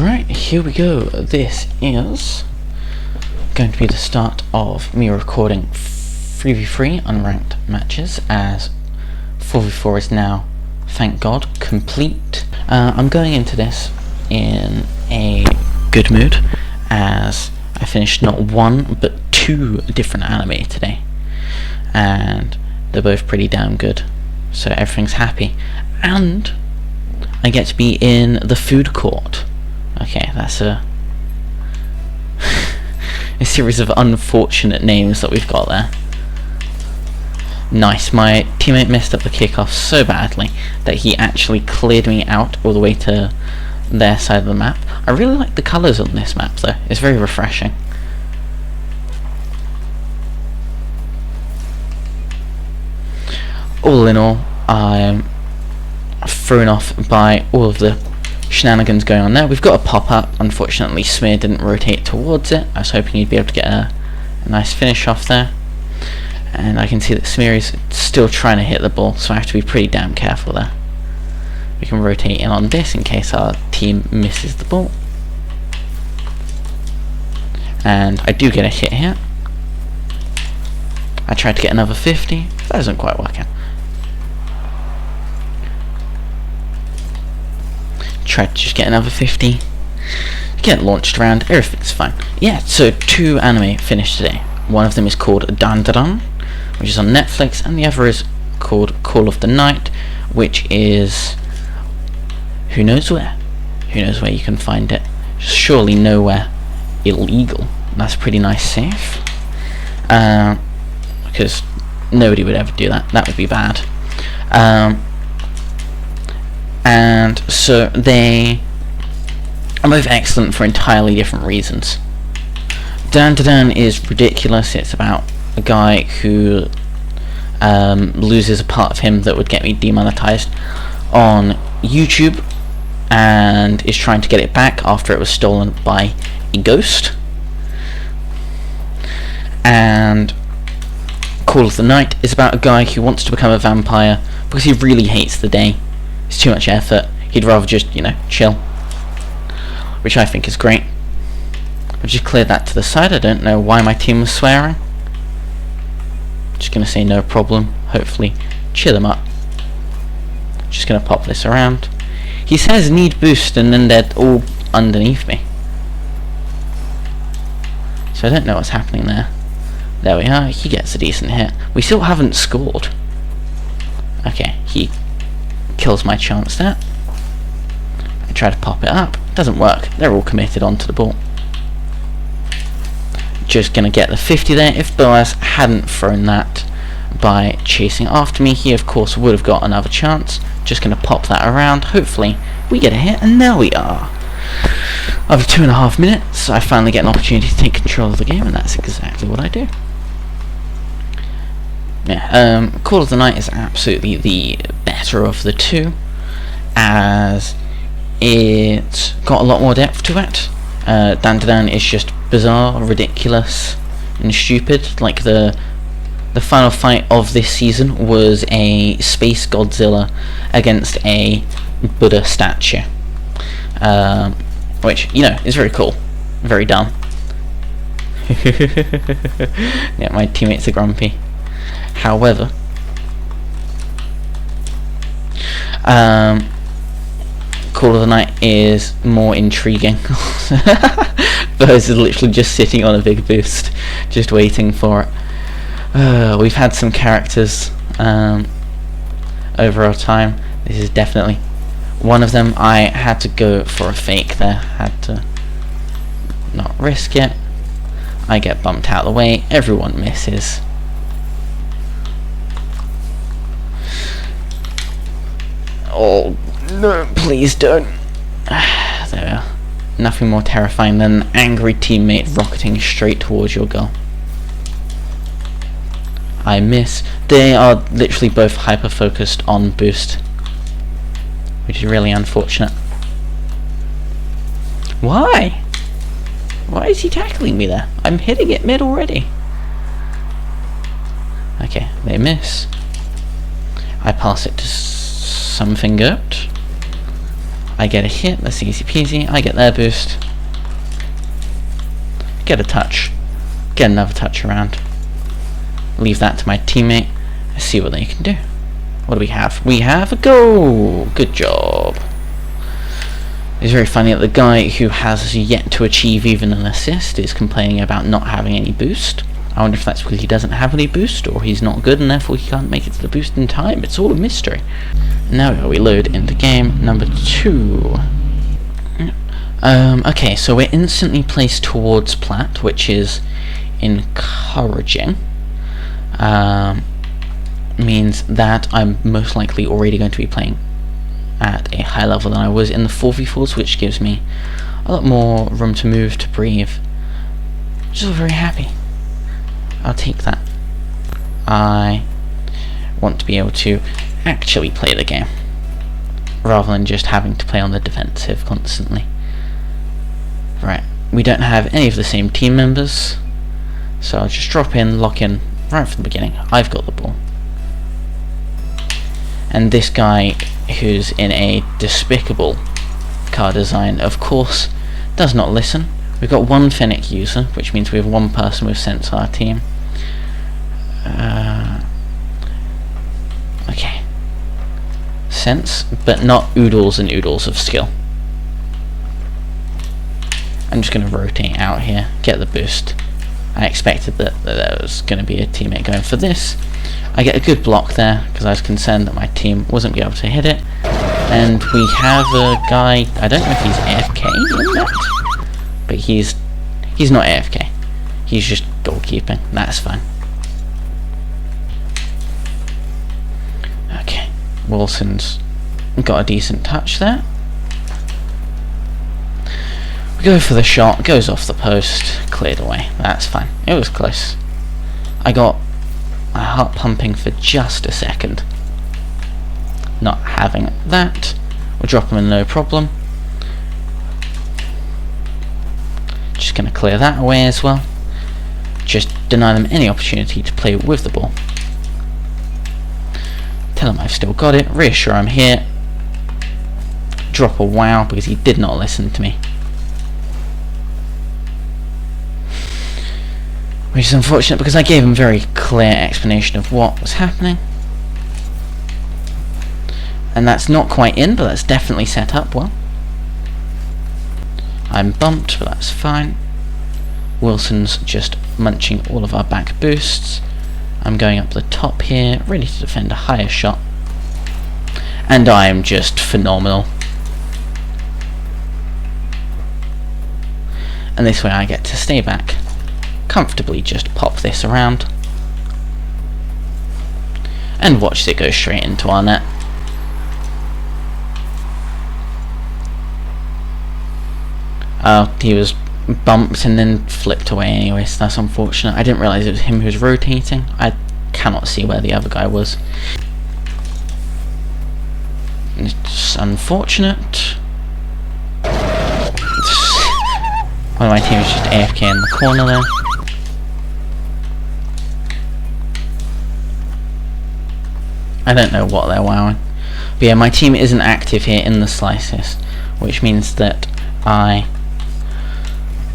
Right, here we go. This is going to be the start of me recording 3v3 unranked matches, as 4v4 is now, thank God, complete. I'm going into this in a good mood, as I finished not one but two different anime today, and they're both pretty damn good, so everything's happy. And I get to be in the food court. Okay, that's a series of unfortunate names that we've got there. Nice, my teammate messed up the kickoff so badly that he actually cleared me out all the way to their side of the map. I really like the colours on this map though, it's very refreshing. All in all, I'm thrown off by all of the shenanigans going on there. We've got a pop-up. Unfortunately, Smear didn't rotate towards it. I was hoping he'd be able to get a nice finish off there. And I can see that Smear is still trying to hit the ball, so I have to be pretty damn careful there. We can rotate in on this in case our team misses the ball. And I do get a hit here. I tried to get another 50. That doesn't quite work out. Tried to just get another 50, get launched around, everything's fine. Yeah, so two anime finished today. One of them is called Dandadan, which is on Netflix, and the other is called Call of the Night, which is who knows where you can find it. Surely nowhere illegal. That's pretty nice safe, because nobody would ever do that. That would be bad. And so they are both excellent for entirely different reasons. Dan is ridiculous. It's about a guy who loses a part of him that would get me demonetized on YouTube, and is trying to get it back after it was stolen by a ghost. And Call of the Night is about a guy who wants to become a vampire because he really hates the day. It's too much effort. He'd rather just, chill. Which I think is great. I'll just clear that to the side. I don't know why my team was swearing. Just gonna say no problem. Hopefully cheer them up. Just gonna pop this around. He says need boost and then they're all underneath me. So I don't know what's happening there. There we are. He gets a decent hit. We still haven't scored. Okay, he kills my chance there. I try to pop it up. Doesn't work. They're all committed onto the ball. Just gonna get the 50 there. If Boaz hadn't thrown that by chasing after me, he of course would have got another chance. Just gonna pop that around. Hopefully we get a hit, and there we are. After 2.5 minutes, I finally get an opportunity to take control of the game, and that's exactly what I do. Yeah, Call of the Night is absolutely the better of the two, as it's got a lot more depth to it. Dandadan is just bizarre, ridiculous, and stupid. Like the final fight of this season was a Space Godzilla against a Buddha statue, which, is very cool, very dumb. Yeah, my teammates are grumpy. However, Call of the Night is more intriguing. Buzz is literally just sitting on a big boost, just waiting for it. We've had some characters over our time. This is definitely one of them. I had to go for a fake there, had to not risk it. I get bumped out of the way, everyone misses. Oh no, please don't. There we are. Nothing more terrifying than an angry teammate rocketing straight towards your goal. I miss. They are literally both hyper focused on boost, which is really unfortunate. Why? Why is he tackling me there? I'm hitting it mid already. Okay, they miss. I pass it to something good. I get a hit, that's easy peasy. I get their boost. Get a touch. Get another touch around. Leave that to my teammate. See what they can do. What do we have? We have a goal! Good job. It's very funny that the guy who has yet to achieve even an assist is complaining about not having any boost. I wonder if that's because he doesn't have any boost, or he's not good and therefore he can't make it to the boost in time. It's all a mystery. Now we load into game number 2. Okay, so we're instantly placed towards plat, which is encouraging. Means that I'm most likely already going to be playing at a higher level than I was in the 4v4s, which gives me a lot more room to move, to breathe. Just very happy. I'll take that. I want to be able to actually play the game, rather than just having to play on the defensive constantly. Right, we don't have any of the same team members, so I'll just drop in, lock in, right from the beginning. I've got the ball. And this guy, who's in a despicable car design, of course, does not listen. We've got one Fennec user, which means we have one person with sense on our team. Okay. Sense, but not oodles and oodles of skill. I'm just going to rotate out here, get the boost. I expected that there was going to be a teammate going for this. I get a good block there, because I was concerned that my team wasn't going to be able to hit it. And we have a guy, I don't know if he's AFK in that, but he's not AFK. He's just goalkeeping. That's fine. Okay, Wilson's got a decent touch there. We go for the shot, goes off the post, cleared away. That's fine. It was close. I got my heart pumping for just a second. Not having that. We'll drop him in no problem. Just going to clear that away as well. Just deny them any opportunity to play with the ball. Tell him I've still got it. Reassure I'm here. Drop a wow because he did not listen to me. Which is unfortunate because I gave him a very clear explanation of what was happening. And that's not quite in, but that's definitely set up well. I'm bumped, but that's fine. Wilson's just munching all of our back boosts. I'm going up the top here, ready to defend a higher shot. And I am just phenomenal. And this way I get to stay back, comfortably just pop this around, and watch it go straight into our net. He was bumped and then flipped away anyway, so that's unfortunate. I didn't realise it was him who was rotating. I cannot see where the other guy was. It's unfortunate. One of my team is just AFK in the corner there. I don't know what they're wowing. But yeah, my team isn't active here in the slightest, which means that I...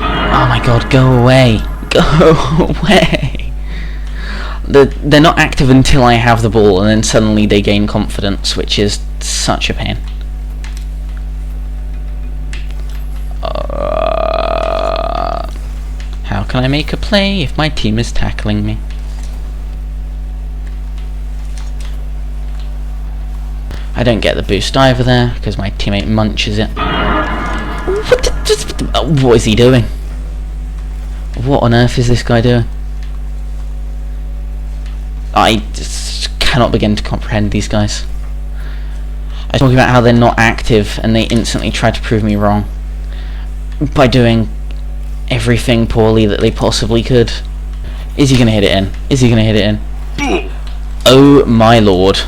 Oh my god, go away! Go away! They're not active until I have the ball, and then suddenly they gain confidence, which is such a pain. How can I make a play if my team is tackling me? I don't get the boost either there, because my teammate munches it. What is he doing? What on earth is this guy doing? I just cannot begin to comprehend these guys. I was talking about how they're not active, and they instantly try to prove me wrong by doing everything poorly that they possibly could. Is he going to hit it in? Is he going to hit it in? Oh my lord.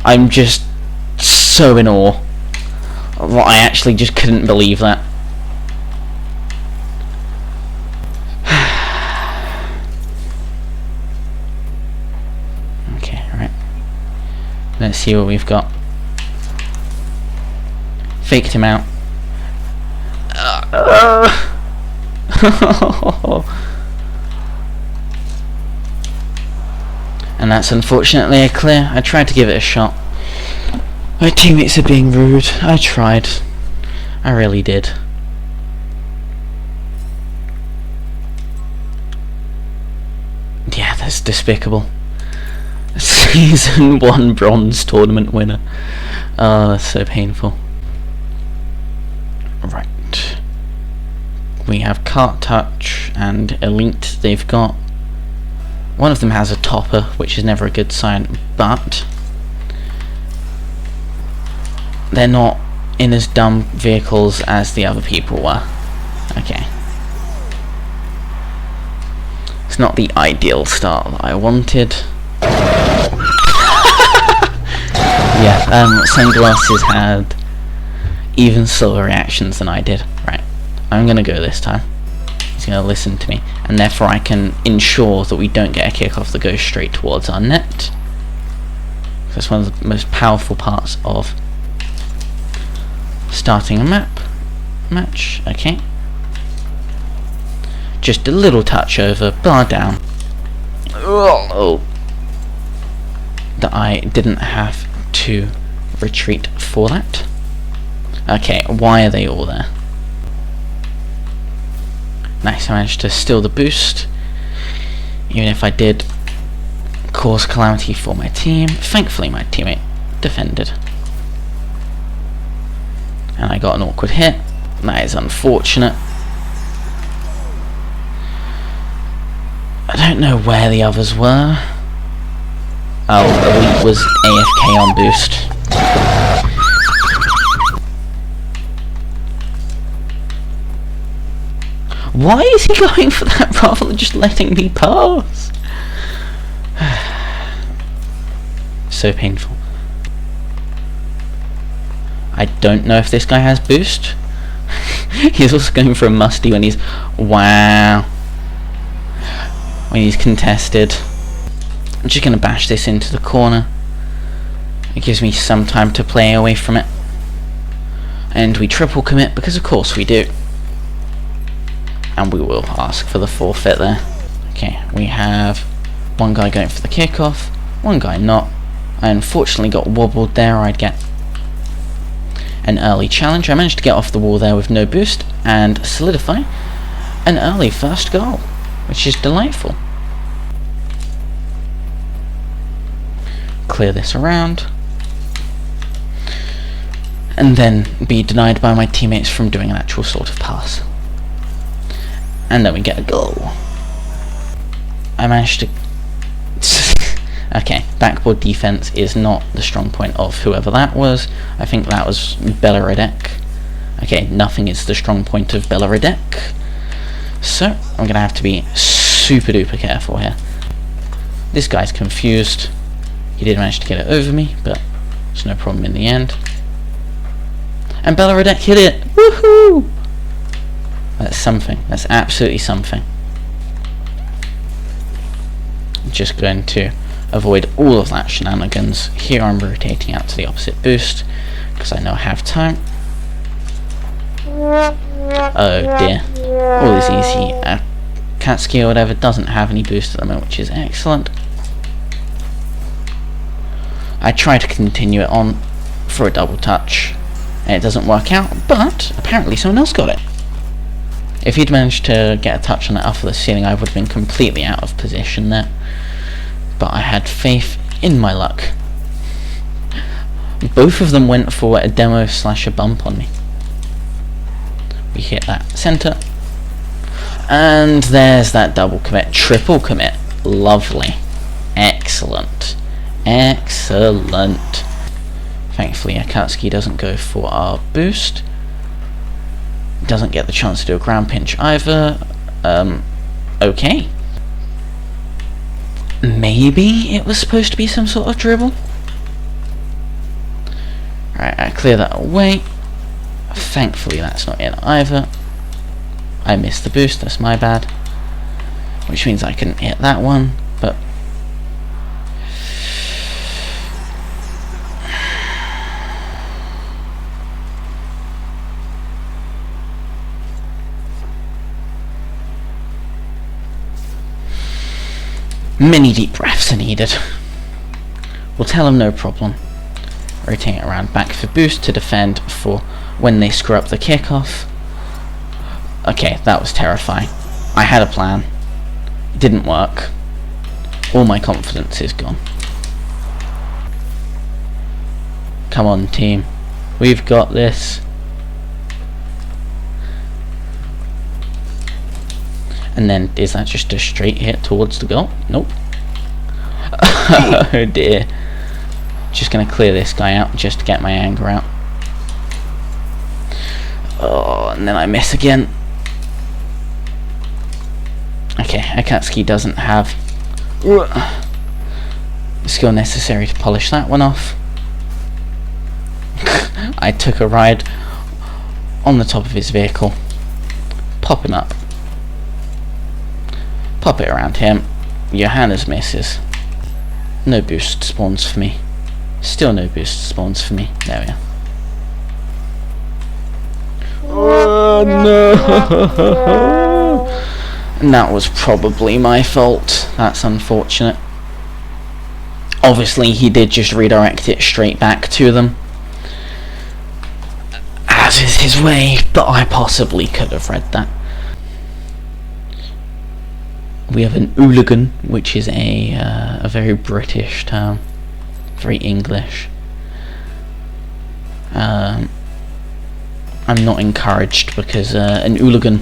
I'm just so in awe. I actually just couldn't believe that. Okay, right. Let's see what we've got. faked him out. And that's unfortunately a clear. I tried to give it a shot. My teammates are being rude. I tried. I really did. Yeah, that's despicable. Season 1 bronze tournament winner. Oh, that's so painful. Right. We have Cart Touch and Elite. They've got... one of them has a topper, which is never a good sign, but they're not in as dumb vehicles as the other people were. Okay. It's not the ideal start that I wanted. Yeah, Sunglasses had even slower reactions than I did. Right, I'm gonna go this time. He's gonna listen to me, and therefore I can ensure that we don't get a kickoff that goes straight towards our net. That's one of the most powerful parts of starting a match. Okay. Just a little touch over, bar down. Oh. That I didn't have to retreat for that. Okay, why are they all there? Nice, I managed to steal the boost. Even if I did cause calamity for my team. Thankfully my teammate defended. And I got an awkward hit. That is unfortunate. I don't know where the others were. Oh, Elite was AFK on boost. Why is he going for that rather than just letting me pass? So painful. I don't know if this guy has boost. He's also going for a musty when he's... wow. When he's contested. I'm just going to bash this into the corner. It gives me some time to play away from it. And we triple commit because of course we do. And we will ask for the forfeit there. Okay, we have one guy going for the kickoff, one guy not. I unfortunately got wobbled there. I'd get an early challenge. I managed to get off the wall there with no boost and solidify an early first goal, which is delightful. Clear this around. And then be denied by my teammates from doing an actual sort of pass. And then we get a goal. I managed to... okay, backboard defense is not the strong point of whoever that was. I think that was Belaradek. Okay, nothing is the strong point of Belaradek. So, I'm going to have to be super duper careful here. This guy's confused. He did manage to get it over me, but it's no problem in the end. And Belaradek hit it! Woohoo! That's something. That's absolutely something. Just going to avoid all of that shenanigans. Here I'm rotating out to the opposite boost because I know I have time. Oh dear. All is easy. Katsuki or whatever doesn't have any boost at the moment, which is excellent. I try to continue it on for a double touch and it doesn't work out, but apparently someone else got it. If he'd managed to get a touch on it off of the ceiling, I would have been completely out of position there. But I had faith in my luck. Both of them went for a demo slash a bump on me. We hit that centre. And there's that double commit, triple commit. Lovely. Excellent. Excellent. Thankfully Akatsuki doesn't go for our boost. Doesn't get the chance to do a ground pinch either. Okay. Maybe it was supposed to be some sort of dribble. Right, I clear that away. Thankfully that's not in either. I missed the boost, that's my bad. Which means I couldn't hit that one, but... Many deep breaths are needed. We'll tell him no problem. Rotate it around back for boost to defend for when they screw up the kickoff. Okay, that was terrifying. I had a plan. It didn't work. All my confidence is gone. Come on, team. We've got this. And then, is that just a straight hit towards the goal? Nope. Oh dear. Just gonna clear this guy out just to get my anger out. Oh, and then I miss again. Okay, Akatsuki doesn't have the skill necessary to polish that one off. I took a ride on the top of his vehicle. Pop him up. Pop it around him. Johannes misses. No boost spawns for me. Still no boost spawns for me. There we are. Oh no! And that was probably my fault. That's unfortunate. Obviously he did just redirect it straight back to them, as is his way, but I possibly could have read that. We have an hooligan, which is a very British term, very English. I'm not encouraged because an hooligan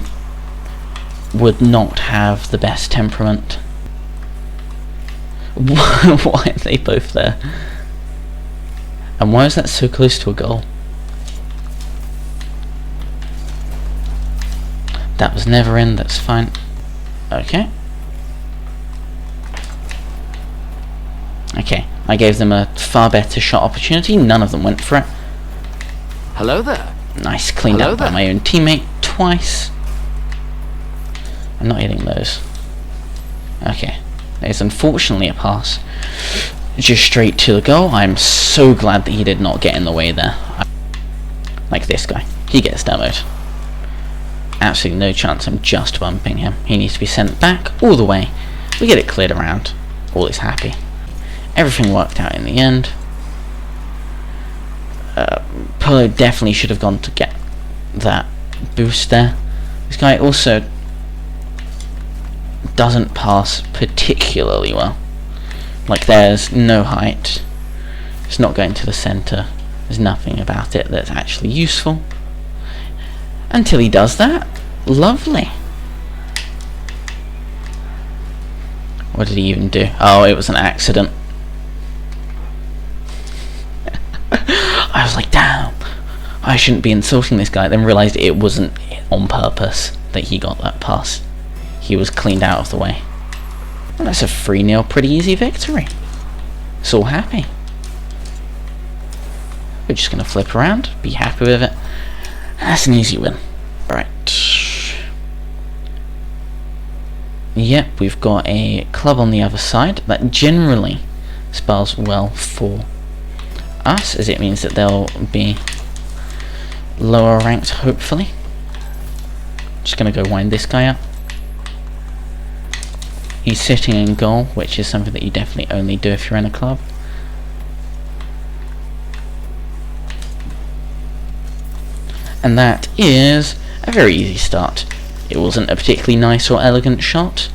would not have the best temperament. Why are they both there? And why is that so close to a goal? That was never in, that's fine. Okay. Okay, I gave them a far better shot opportunity, none of them went for it. Hello there. Nice, cleaned out by my own teammate twice. I'm not hitting those. Okay, there's unfortunately a pass just straight to the goal. I'm so glad that he did not get in the way there. Like this guy, he gets demoed. Absolutely no chance, I'm just bumping him. He needs to be sent back all the way. We get it cleared around. All is happy. Everything worked out in the end. Polo definitely should have gone to get that boost there. This guy also doesn't pass particularly well. Like, there's no height. It's not going to the centre. There's nothing about it that's actually useful. Until he does that. Lovely. What did he even do? Oh, it was an accident. I was like, damn, I shouldn't be insulting this guy. Then realised it wasn't on purpose that he got that pass. He was cleaned out of the way. And that's a 3-0 pretty easy victory. It's all happy. We're just going to flip around, be happy with it. That's an easy win. Right. Yep, we've got a club on the other side that generally spells well for us, as it means that they'll be lower ranked, hopefully. Just going to go wind this guy up. He's sitting in goal, which is something that you definitely only do if you're in a club. And that is a very easy start. It wasn't a particularly nice or elegant shot,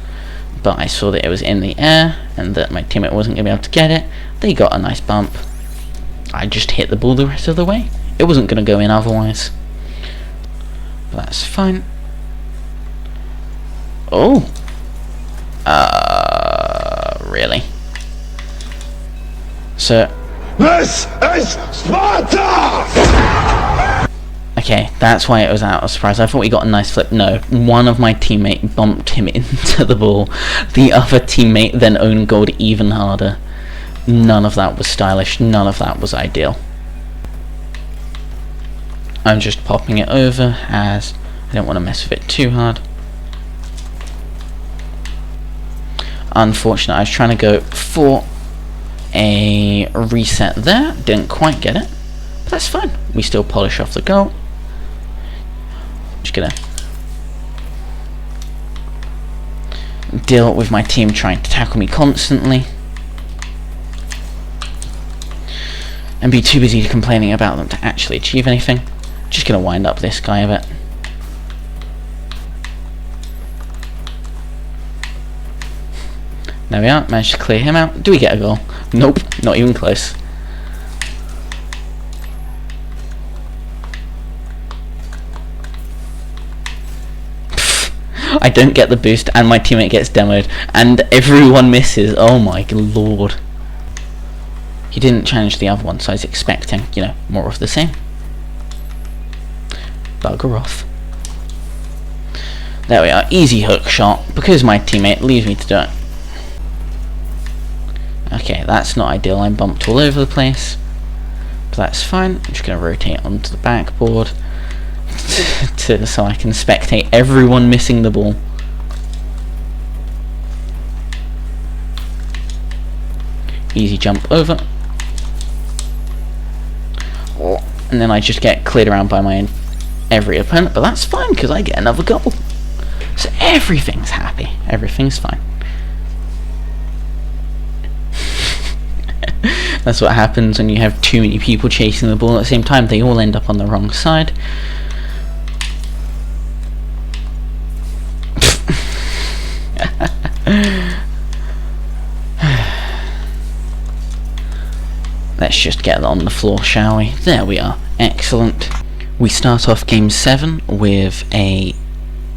but I saw that it was in the air and that my teammate wasn't going to be able to get it. They got a nice bump. I just hit the ball the rest of the way. It wasn't going to go in otherwise. But that's fine. Oh! Really? So... This is Sparta! Okay, that's why it was out of surprise. I thought we got a nice flip. No, one of my teammate bumped him into the ball. The other teammate then own goaled even harder. None of that was stylish. None of that was ideal. I'm just popping it over as I don't want to mess with it too hard. Unfortunately, I was trying to go for a reset there. Didn't quite get it. But that's fine. We still polish off the goal. Just gonna deal with my team trying to tackle me constantly, and be too busy complaining about them to actually achieve anything. Just gonna wind up this guy a bit. There we are, managed to clear him out. Do we get a goal? Nope, not even close. I don't get the boost and my teammate gets demoed and everyone misses. Oh my lord. He didn't challenge the other one, so I was expecting, you know, more of the same. Bugger off. There we are, easy hook shot, because my teammate leaves me to do it. Okay, that's not ideal, I'm bumped all over the place. But that's fine, I'm just going to rotate onto the backboard so I can spectate everyone missing the ball. Easy jump over. And then I just get cleared around by every opponent, but that's fine because I get another goal. So everything's happy, everything's fine. That's what happens when you have too many people chasing the ball at the same time. They all end up on the wrong side. Let's just get on the floor, shall we? There we are. Excellent. We start off game 7 with a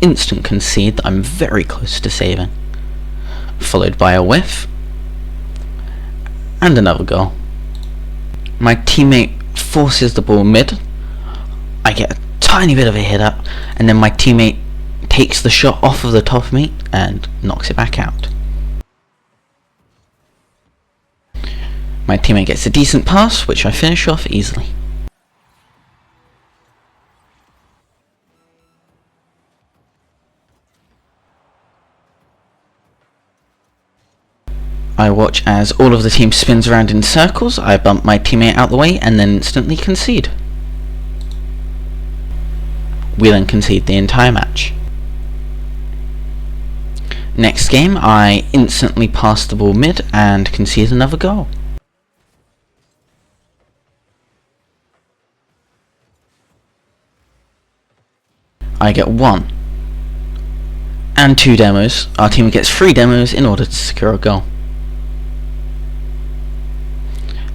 instant concede that I'm very close to saving, followed by a whiff and another goal. My teammate forces the ball mid. I get a tiny bit of a hit up, and then my teammate takes the shot off of the top of me and knocks it back out. My teammate gets a decent pass, which I finish off easily. I watch as all of the team spins around in circles. I bump my teammate out the way and then instantly concede. We then concede the entire match. Next game, I instantly pass the ball mid and concede another goal. I get 1 and 2 demos. Our team gets 3 demos in order to secure a goal.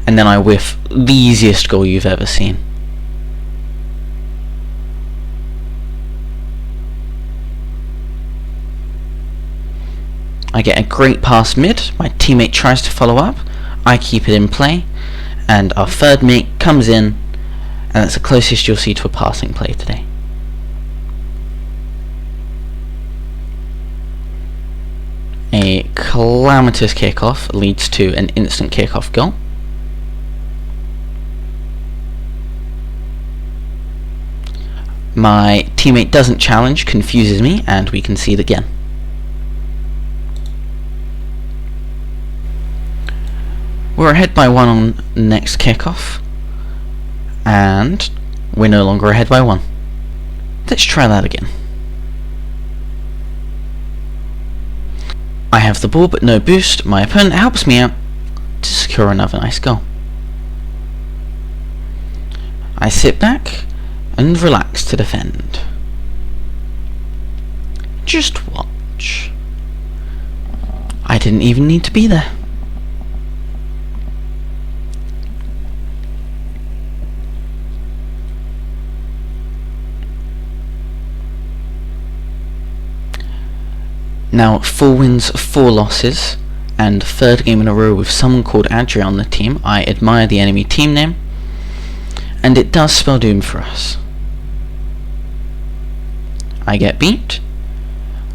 And then I whiff the easiest goal you've ever seen. I get a great pass mid, my teammate tries to follow up, I keep it in play, and our third mate comes in, and that's the closest you'll see to a passing play today. A calamitous kickoff leads to an instant kickoff goal. My teammate doesn't challenge, confuses me, and we concede again. We're ahead by 1 on the next kickoff, and we're no longer ahead by 1. Let's try that again. I have the ball but no boost. My opponent helps me out to secure another nice goal. I sit back and relax to defend. Just watch. I didn't even need to be there. Now, 4 wins, 4 losses, and 3rd game in a row with someone called Adria on the team. I admire the enemy team name, and it does spell doom for us. I get beat,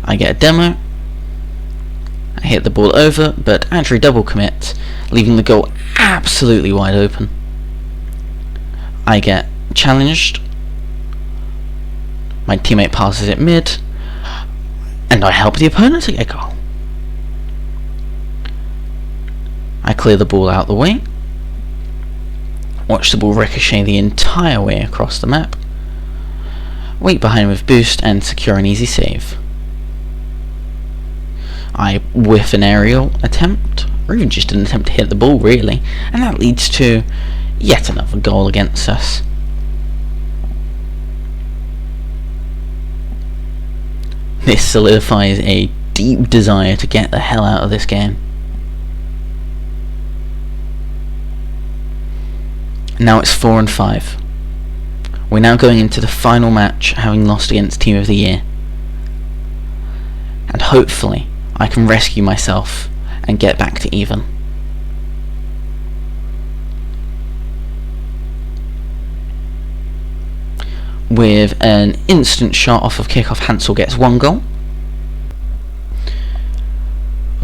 I get a demo, I hit the ball over, but Adria double commits, leaving the goal absolutely wide open. I get challenged, my teammate passes it mid, and I help the opponent to get a goal. I clear the ball out the way, watch the ball ricochet the entire way across the map, wait behind with boost and secure an easy save. I whiff an aerial attempt, or even just an attempt to hit the ball really, and that leads to yet another goal against us. This solidifies a deep desire to get the hell out of this game. Now it's 4-5. We're now going into the final match, having lost against Team of the Year. And hopefully I can rescue myself and get back to even. With an instant shot off of kickoff, Hansel gets 1 goal.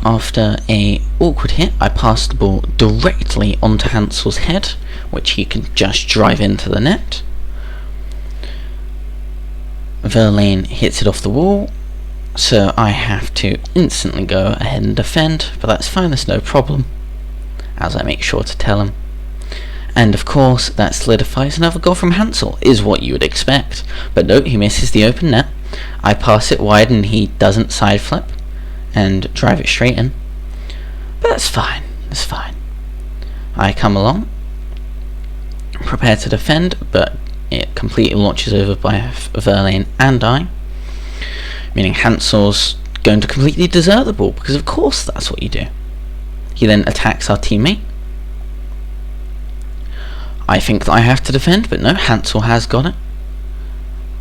After a awkward hit, I pass the ball directly onto Hansel's head, which he can just drive into the net. Verlaine hits it off the wall, so I have to instantly go ahead and defend, but that's fine, there's no problem, as I make sure to tell him. And of course, that solidifies another goal from Hansel, is what you would expect. But no, he misses the open net. I pass it wide and he doesn't side flip and drive it straight in. But that's fine, that's fine. I come along, prepare to defend, but it completely launches over by Verlaine and I, meaning Hansel's going to completely desert the ball, because of course that's what you do. He then attacks our teammate. I think that I have to defend, but no, Hansel has got it.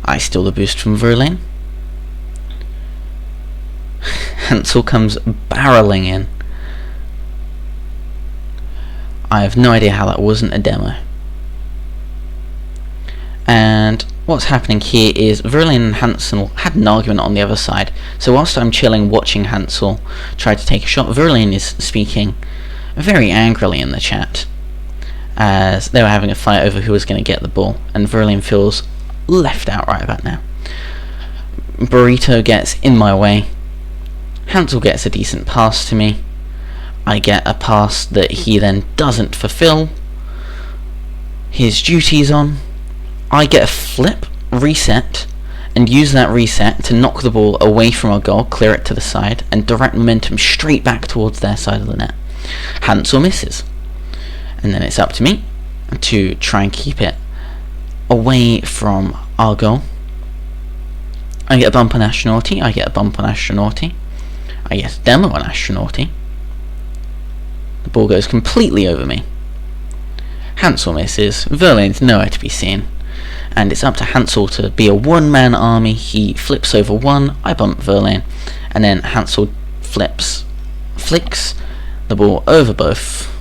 I steal the boost from Verlaine. Hansel comes barreling in. I have no idea how that wasn't a demo. And what's happening here is Verlaine and Hansel had an argument on the other side. So whilst I'm chilling watching Hansel try to take a shot, Verlaine is speaking very angrily in the chat, as they were having a fight over who was going to get the ball, and Verlaine feels left out right about now. Burrito gets in my way. Hansel gets a decent pass to me. I get a pass that he then doesn't fulfill his duties on. I get a flip, reset, and use that reset to knock the ball away from our goal, clear it to the side, and direct momentum straight back towards their side of the net. Hansel misses. And then it's up to me to try and keep it away from our goal. I get a bump on Astronauti, I get a bump on Astronauti, I get a demo on Astronauti. The ball goes completely over me. Hansel misses, Verlaine's nowhere to be seen, and it's up to Hansel to be a one-man army. He flips over one, I bump Verlaine, and then Hansel flicks the ball over both.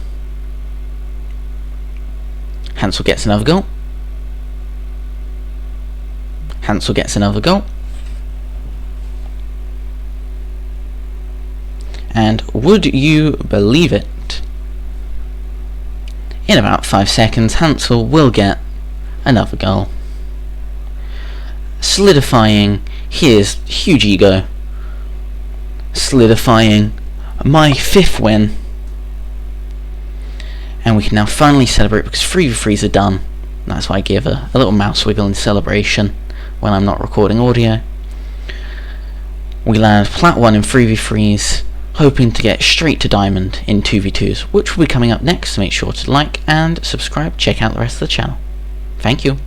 Hansel gets another goal. Hansel gets another goal. And would you believe it? In about 5 seconds, Hansel will get another goal, solidifying his huge ego, solidifying my 5th win. And we can now finally celebrate, because 3v3s are done. That's why I give a little mouse wiggle in celebration when I'm not recording audio. We land Plat 1 in 3v3s, hoping to get straight to Diamond in 2v2s, which will be coming up next, so make sure to like and subscribe, check out the rest of the channel. Thank you.